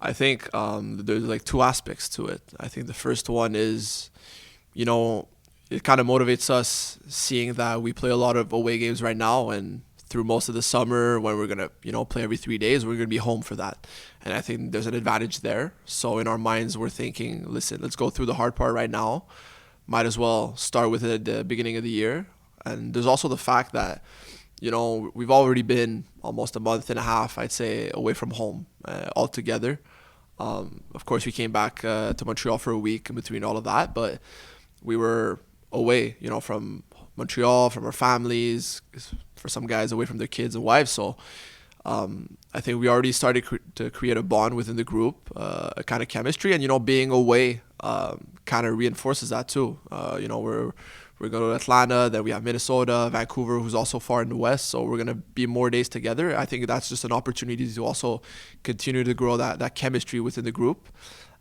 I think there's like two aspects to it. I think the first one is, you know, it kind of motivates us seeing that we play a lot of away games right now, and through most of the summer when we're gonna, play every 3 days, we're gonna be home for that. And I think there's an advantage there. So in our minds, we're thinking, listen, let's go through the hard part right now. Might as well start with it at the beginning of the year. And there's also the fact that we've already been almost a month and a half, I'd say, away from home altogether. Of course, we came back to Montreal for a week in between all of that, but we were away, from Montreal, from our families, for some guys away from their kids and wives. So I think we already started to create a bond within the group, a kind of chemistry, and being away kind of reinforces that too. We're going to Atlanta, then we have Minnesota, Vancouver, who's also far in the west. So we're going to be more days together. I think that's just an opportunity to also continue to grow that chemistry within the group.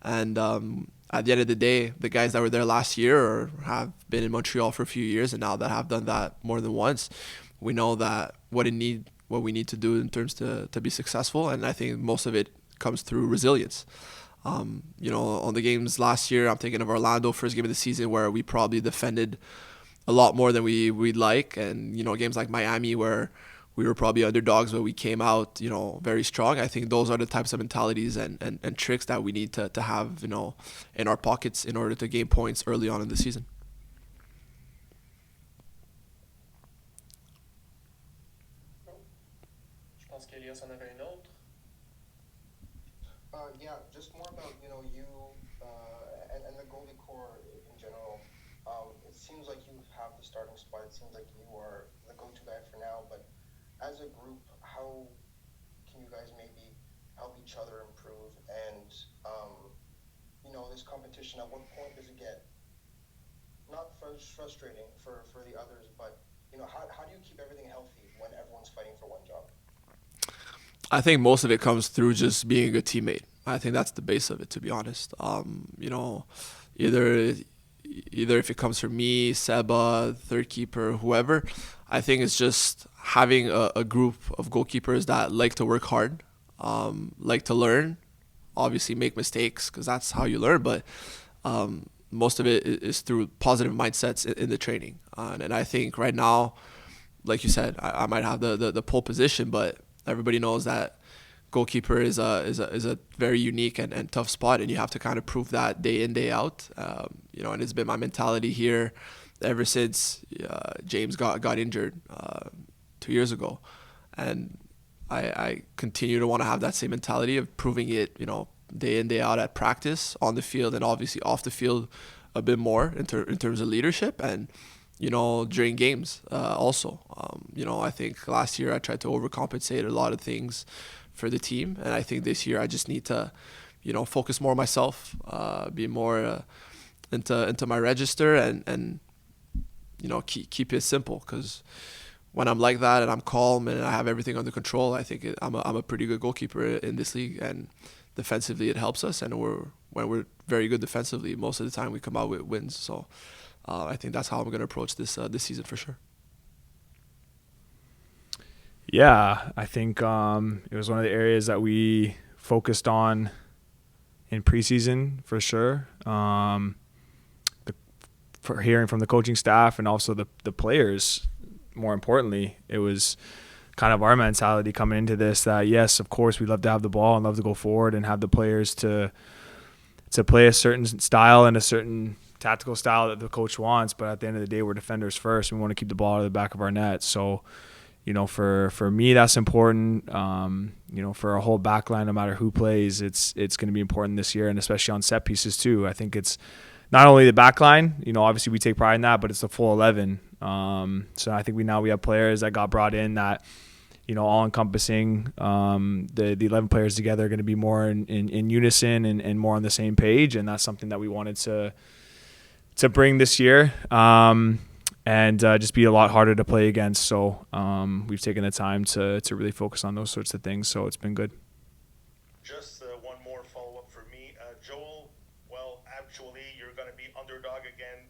And at the end of the day, the guys that were there last year or have been in Montreal for a few years and now that have done that more than once, we know that what we need to do in terms to be successful. And I think most of it comes through resilience. On the games last year, I'm thinking of Orlando, first game of the season, where we probably defended a lot more than we'd like. And, games like Miami where we were probably underdogs, but we came out, very strong. I think those are the types of mentalities and tricks that we need to have, in our pockets in order to gain points early on in the season. Je pense qu'Elias en avait une autre. Yeah, just more about you and the goalie core in general. It seems like you have the starting spot. It seems like you are the go-to guy for now. But as a group, how can you guys maybe help each other improve? And this competition. At what point does it get not frustrating for the others, but how do you keep everything healthy when everyone's fighting for one job? I think most of it comes through just being a good teammate. I think that's the base of it, to be honest. Either either if it comes from me, Seba, third keeper, whoever, I think it's just having a group of goalkeepers that like to work hard, like to learn, obviously make mistakes because that's how you learn, but most of it is through positive mindsets in the training. And I think right now, like you said, I might have the pole position, but everybody knows that goalkeeper is a very unique and tough spot, and you have to kind of prove that day in day out. And it's been my mentality here ever since James got injured 2 years ago, and I continue to want to have that same mentality of proving it, day in day out at practice, on the field, and obviously off the field a bit more in terms of leadership and during games also. I think last year I tried to overcompensate a lot of things for the team, and I think this year I just need to, focus more on myself, be more into my register, and keep it simple. Because when I'm like that and I'm calm and I have everything under control, I think I'm a pretty good goalkeeper in this league, and defensively it helps us, and when we're very good defensively, most of the time we come out with wins. So I think that's how I'm going to approach this season for sure. Yeah, I think it was one of the areas that we focused on in preseason for sure. For hearing from the coaching staff and also the players, more importantly, it was kind of our mentality coming into this that, yes, of course, we love to have the ball and love to go forward and have the players to play a certain style and a certain tactical style that the coach wants. But at the end of the day, we're defenders first. We want to keep the ball out of the back of our net. So, for me, that's important. For our whole back line, no matter who plays, it's going to be important this year, and especially on set pieces too. I think it's not only the back line, obviously we take pride in that, but it's the full 11. So I think we have players that got brought in that, all encompassing. The 11 players together are going to be more in unison and more on the same page, and that's something that we wanted to bring this year. And just be a lot harder to play against. So we've taken the time to really focus on those sorts of things. So it's been good. Just one more follow-up for me. Joel, well, actually, you're going to be underdog again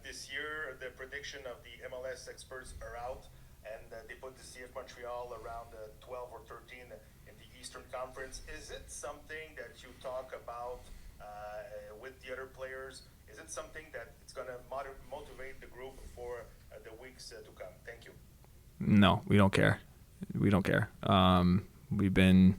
this year. The prediction of the MLS experts are out, and they put the CF Montreal around 12 or 13 in the Eastern Conference. Is it something that you with the other players? Is it something that it's going to motivate the group for the weeks to come? Thank you. No, we don't care. We don't care. We've been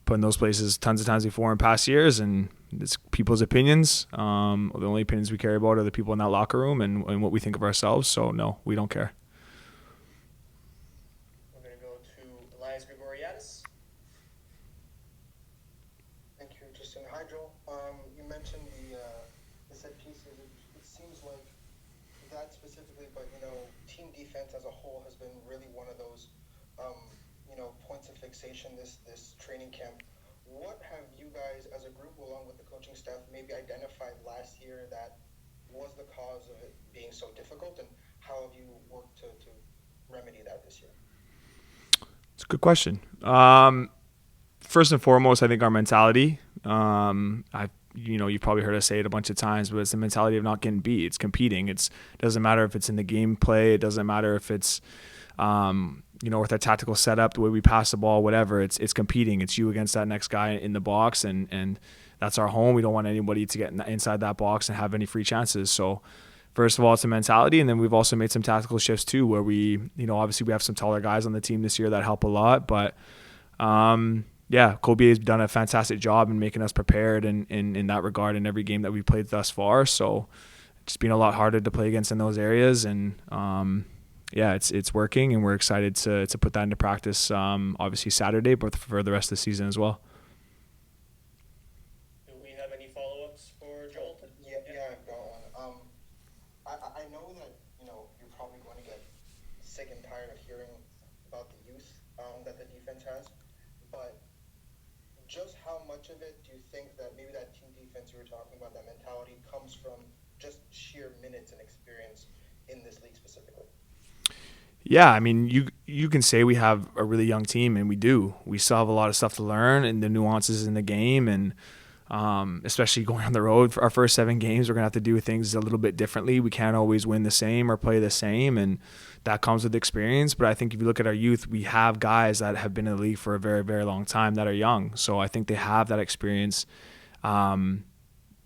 put in those places tons of times before in past years, and it's people's opinions. The only opinions we care about are the people in that locker room and what we think of ourselves. So no, we don't care. We're going to go to Elias Gregoriadis. Thank you, Justin. Hi, Joel. You mentioned the set pieces. It seems like that specifically, but team defense as a whole has been really one of those points of fixation this training camp. What have you guys as a group, along with the coaching staff, maybe identified last year that was the cause of it being so difficult, and how have you worked to remedy that this year? It's a good question. First and foremost, I think our mentality. You've probably heard us say it a bunch of times, but it's the mentality of not getting beat. It's competing. It doesn't matter if it's in the gameplay. It doesn't matter if it's with our tactical setup, the way we pass the ball, whatever. It's competing. It's you against that next guy in the box, and that's our home. We don't want anybody to get inside that box and have any free chances. So first of all, it's a mentality, and then we've also made some tactical shifts too, where we, obviously we have some taller guys on the team this year that help a lot, but Kobe has done a fantastic job in making us prepared in that regard in every game that we've played thus far. So it's been a lot harder to play against in those areas, and it's working, and we're excited to put that into practice. Obviously Saturday, but for the rest of the season as well. Do we have any follow-ups for Joel? Yeah, I've got one. I know that you're probably going to get sick and tired of hearing about the youth that the defense has, but just how much of it do you think that maybe that team defense you were talking about, that mentality, comes from just sheer minutes and experience in this league specifically? Yeah, I mean, you can say we have a really young team, and we do. We still have a lot of stuff to learn and the nuances in the game, and especially going on the road for our first 7 games, we're going to have to do things a little bit differently. We can't always win the same or play the same, and that comes with experience. But I think if you look at our youth, we have guys that have been in the league for a very, very long time that are young. So I think they have that experience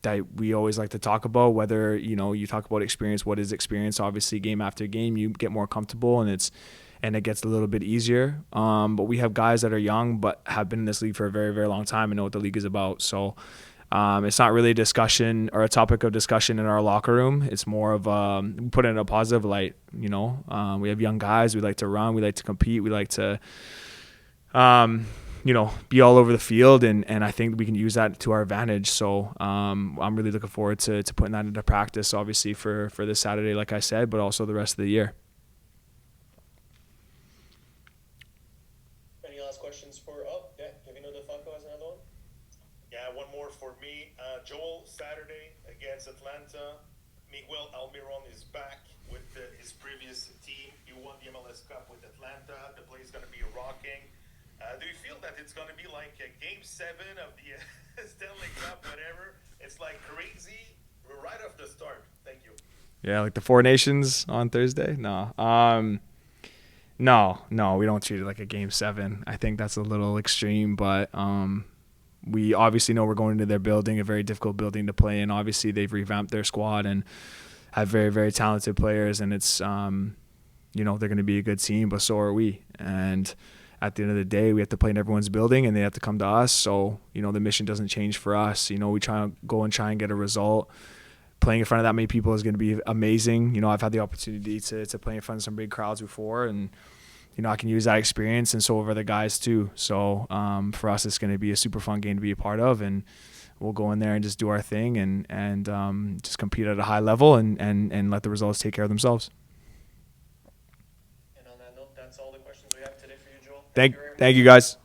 that we always like to talk about. Whether, you talk about experience, what is experience? Obviously, game after game, you get more comfortable, and it gets a little bit easier. But we have guys that are young but have been in this league for a very, very long time and know what the league is about. So it's not really a discussion or a topic of discussion in our locker room. It's more of we put it in a positive light. We have young guys. We like to run. We like to compete. We like to be all over the field, and I think we can use that to our advantage. So I'm really looking forward to putting that into practice, obviously for this Saturday, like I said, but also the rest of the year. Any last questions for Kevin DeFalco has another one? Yeah, one more for me. Joel, Saturday against Atlanta, Miguel Almiron is back with his previous team. He won the MLS Cup with Atlanta. The play is going to be rocking. Do you feel that it's going to be like a Game 7 of the Stanley Cup, whatever? It's like crazy right off the start. Thank you. Yeah, like the Four Nations on Thursday? No. No, we don't treat it like a Game 7. I think that's a little extreme, but we obviously know we're going into their building, a very difficult building to play in. Obviously, they've revamped their squad and have very, very talented players, and it's, they're going to be a good team, but so are we. And at the end of the day, we have to play in everyone's building, and they have to come to us. So, the mission doesn't change for us. We try to go and get a result. Playing in front of that many people is going to be amazing. I've had the opportunity to play in front of some big crowds before, and, I can use that experience, and so have other guys too. So for us, it's going to be a super fun game to be a part of, and we'll go in there and just do our thing and just compete at a high level and let the results take care of themselves. And on that note, that's all the questions we have today for you, Joel. Thank you guys.